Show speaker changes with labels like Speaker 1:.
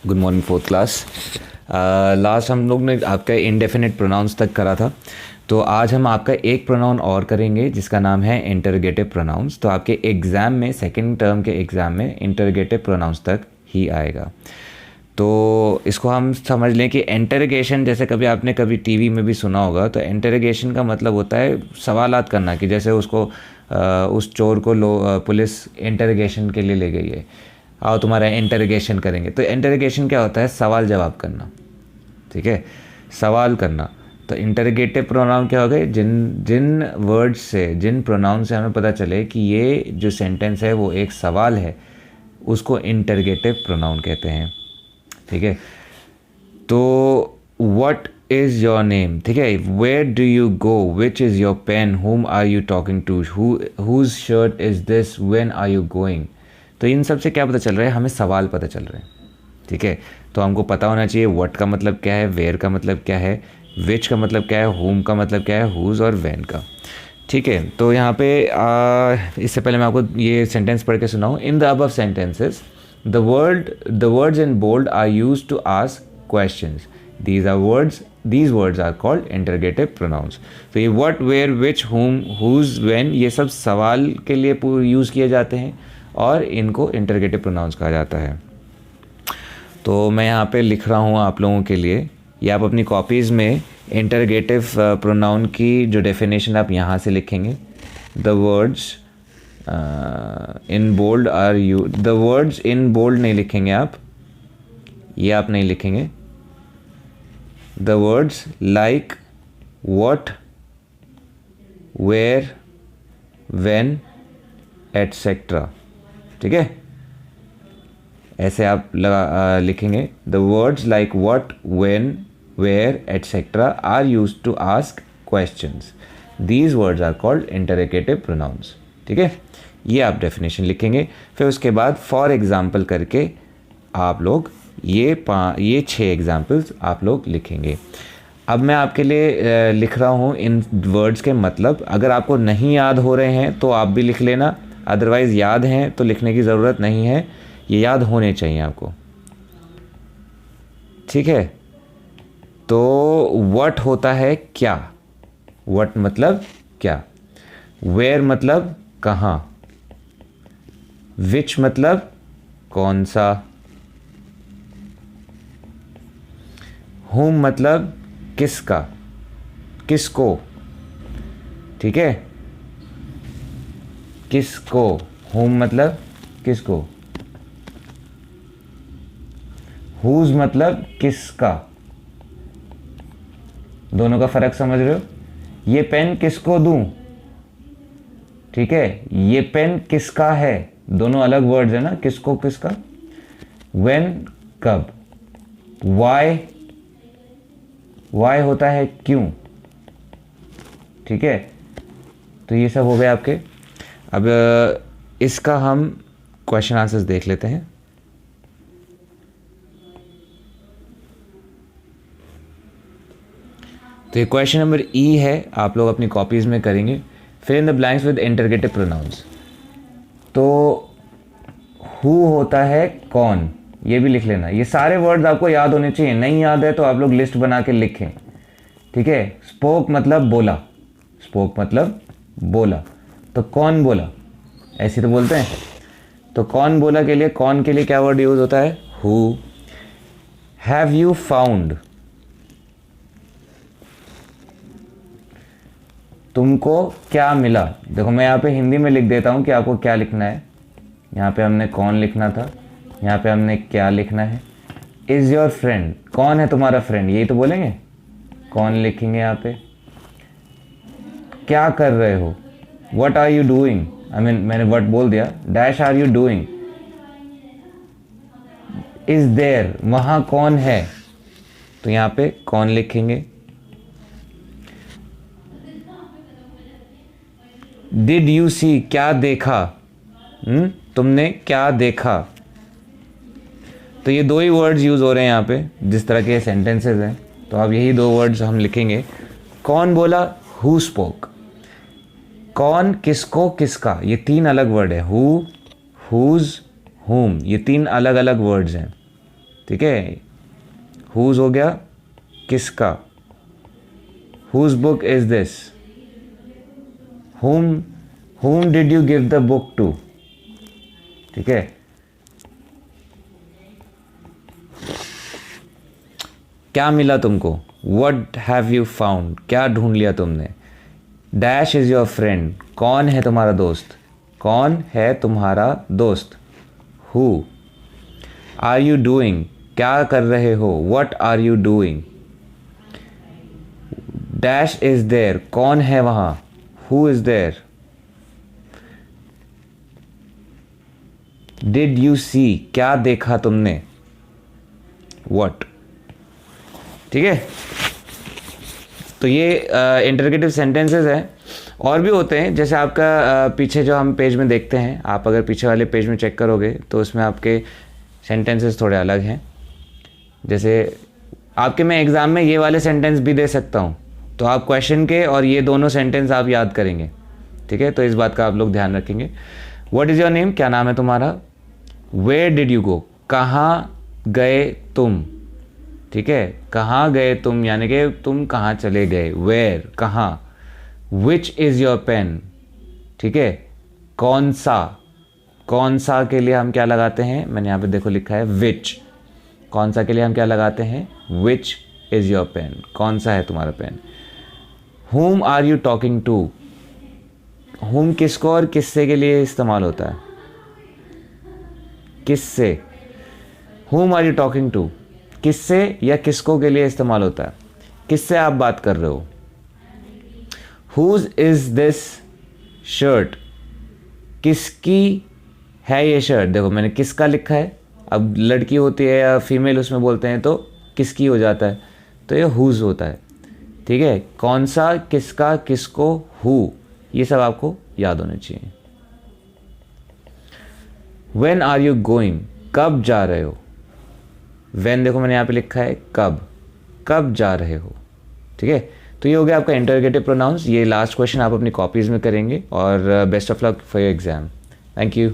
Speaker 1: Good morning fourth class. Last हम लोग ने आपका इंडेफिनिट प्रोनाउंस तक करा था, तो आज हम आपका एक प्रोनाउन और करेंगे जिसका नाम है इंटरोगेटिव प्रोनाउंस। तो आपके एग्ज़ाम में, सेकंड टर्म के एग्ज़ाम में इंटरोगेटिव प्रोनाउंस तक ही आएगा। तो इसको हम समझ लें कि इंटरोगेशन, जैसे कभी टीवी में भी सुना होगा, तो इंटरोगेशन का मतलब होता है सवालात करना, कि जैसे उसको उस चोर को पुलिस इंटरोगेशन के लिए ले गई है, आओ तुम्हारा इंटरोगेशन करेंगे। तो इंटरोगेशन क्या होता है? सवाल जवाब करना, ठीक है, सवाल करना। तो इंटरोगेटिव प्रोनाउन क्या हो गए? जिन वर्ड्स से, जिन प्रोनाउन से हमें पता चले कि ये जो सेंटेंस है वो एक सवाल है, उसको इंटरोगेटिव प्रोनाउन कहते हैं, ठीक है। तो व्हाट इज़ योर नेम, ठीक है, where do you go, which is your pen, whom are you talking to, whose shirt is this, when are you going. तो इन सब से क्या पता चल रहा है? हमें सवाल पता चल रहे हैं, ठीक है। तो हमको पता होना चाहिए व्हाट का मतलब क्या है, वेयर का मतलब क्या है, विच का मतलब क्या है, होम का मतलब क्या है, हुज और व्हेन का, ठीक है। तो यहाँ पे इससे पहले मैं आपको ये सेंटेंस पढ़ के सुनाऊँ। In the above sentences the words in bold are used to ask questions. these words are called interrogative pronouns। तो ये what, where, which, whom, whose, when, ये सब सवाल के लिए यूज़ किए जाते हैं और इनको इंटरोगेटिव प्रोनाउंस कहा जाता है। तो मैं यहाँ पे लिख रहा हूँ आप लोगों के लिए, या आप अपनी कॉपीज़ में इंटरोगेटिव प्रोनाउन की जो डेफिनेशन आप यहाँ से लिखेंगे। The words in bold are you, the words in bold नहीं लिखेंगे आप, ये आप नहीं लिखेंगे। The words like what, where, when, etc, ठीक है, ऐसे आप लिखेंगे। The words like what, when, where, etc are used to ask questions. These words are called interrogative pronouns, ठीक है। ये आप डेफिनेशन लिखेंगे। फिर उसके बाद फॉर एग्जाम्पल करके आप लोग ये 6 एग्जाम्पल्स आप लोग लिखेंगे। अब मैं आपके लिए लिख रहा हूँ इन वर्ड्स के मतलब। अगर आपको नहीं याद हो रहे हैं तो आप भी लिख लेना, अदरवाइज़ याद हैं तो लिखने की ज़रूरत नहीं है, ये याद होने चाहिए आपको, ठीक है। तो व्हाट होता है क्या, व्हाट मतलब क्या, वेयर मतलब कहाँ, विच मतलब कौन सा, हुम मतलब किसका, किसको, ठीक है, किसको, हुम मतलब किसको, हुज मतलब किसका। दोनों का फर्क समझ रहे हो? ये पेन किसको दूं, ठीक है, ये पेन किसका है, दोनों अलग वर्ड्स है ना, किसको किसका। व्हेन कब, वाई होता है क्यों, ठीक है। तो ये सब हो गए आपके। अब इसका हम क्वेश्चन आंसर्स देख लेते हैं। तो ये क्वेश्चन नंबर ई है, आप लोग अपनी कॉपीज में करेंगे। Fill in the blanks with interrogative pronouns. तो हु होता है कौन, ये भी लिख लेना। ये सारे वर्ड्स आपको याद होने चाहिए, नहीं याद है तो आप लोग लिस्ट बना के लिखें, ठीक है। स्पोक मतलब बोला, स्पोक मतलब बोला। तो कौन बोला, ऐसे तो बोलते हैं। तो कौन बोला के लिए, कौन के लिए क्या वर्ड यूज होता है? हु। हैव यू फाउंड, तुमको क्या मिला। देखो मैं यहाँ पे हिंदी में लिख देता हूँ कि आपको क्या लिखना है। यहाँ पे हमने कौन लिखना था, यहाँ पे हमने क्या लिखना है। इज़ योर फ्रेंड, कौन है तुम्हारा फ्रेंड, यही तो बोलेंगे, कौन लिखेंगे यहाँ पे। क्या कर रहे हो, व्हाट आर यू डूइंग, मैंने व्हाट बोल दिया, dash are you doing. Is there, वहाँ कौन है, तो यहाँ पे कौन लिखेंगे। डिड यू सी, क्या देखा, तुमने क्या देखा। तो ये दो ही वर्ड्स यूज़ हो रहे हैं यहाँ पे, जिस तरह के सेंटेंसेस हैं, तो अब यही 2 वर्ड्स हम लिखेंगे। कौन बोला, हु स्पोक। कौन, किसको, किसका, ये 3 अलग वर्ड है। हु, हुज, हुम, ये 3 अलग अलग वर्ड्स हैं, ठीक है, हुज हो गया किसका, whose book is this, whom did you give the book to, ठीक है। क्या मिला तुमको, what have you found, क्या ढूंढ लिया तुमने। डैश इज योर फ्रेंड, कौन है तुम्हारा दोस्त, कौन है तुम्हारा दोस्त। हु आर यू डूइंग, क्या कर रहे हो, what are you doing. Dash is there, कौन है वहां, who is there. Did you see, क्या देखा तुमने, what, ठीक है। तो ये इंटरगेटिव सेंटेंसेस हैं। और भी होते हैं, जैसे आपका पीछे जो हम पेज में देखते हैं, आप अगर पीछे वाले पेज में चेक करोगे तो उसमें आपके सेंटेंसेस थोड़े अलग हैं। जैसे आपके मैं एग्ज़ाम में ये वाले सेंटेंस भी दे सकता हूँ, तो आप क्वेश्चन के और ये दोनों सेंटेंस आप याद करेंगे, ठीक है। तो इस बात का आप लोग ध्यान रखेंगे। व्हाट इज़ योर नेम, क्या नाम है तुम्हारा। वेयर डिड यू गो, कहाँ गए तुम, ठीक है। कहाँ गए तुम यानी कि तुम कहाँ चले गए, वेयर कहाँ। विच इज़ योर पेन, ठीक है। कौन सा, कौन सा के लिए हम क्या लगाते हैं, मैंने यहाँ पे देखो लिखा है विच। कौन सा के लिए हम क्या लगाते हैं, विच इज़ योर पेन, कौन सा है तुम्हारा पेन। whom are you talking to, whom किसको और किससे के लिए इस्तेमाल होता है, किससे। whom are you talking to, किससे या किसको के लिए इस्तेमाल होता है, किससे आप बात कर रहे हो। whose इज दिस शर्ट, किसकी है ये शर्ट। देखो मैंने किसका लिखा है, अब लड़की होती है या फीमेल उसमें बोलते हैं तो किसकी हो जाता है, तो ये whose होता है, ठीक है। कौन सा, किसका, किसको, who, ये सब आपको याद होने चाहिए। when आर यू गोइंग, कब जा रहे हो। when देखो मैंने यहाँ पे लिखा है कब, कब जा रहे हो, ठीक है। तो ये हो गया आपका इंटरोगेटिव प्रोनाउंस। ये लास्ट क्वेश्चन आप अपनी कॉपीज़ में करेंगे और best of luck for your exam. Thank you.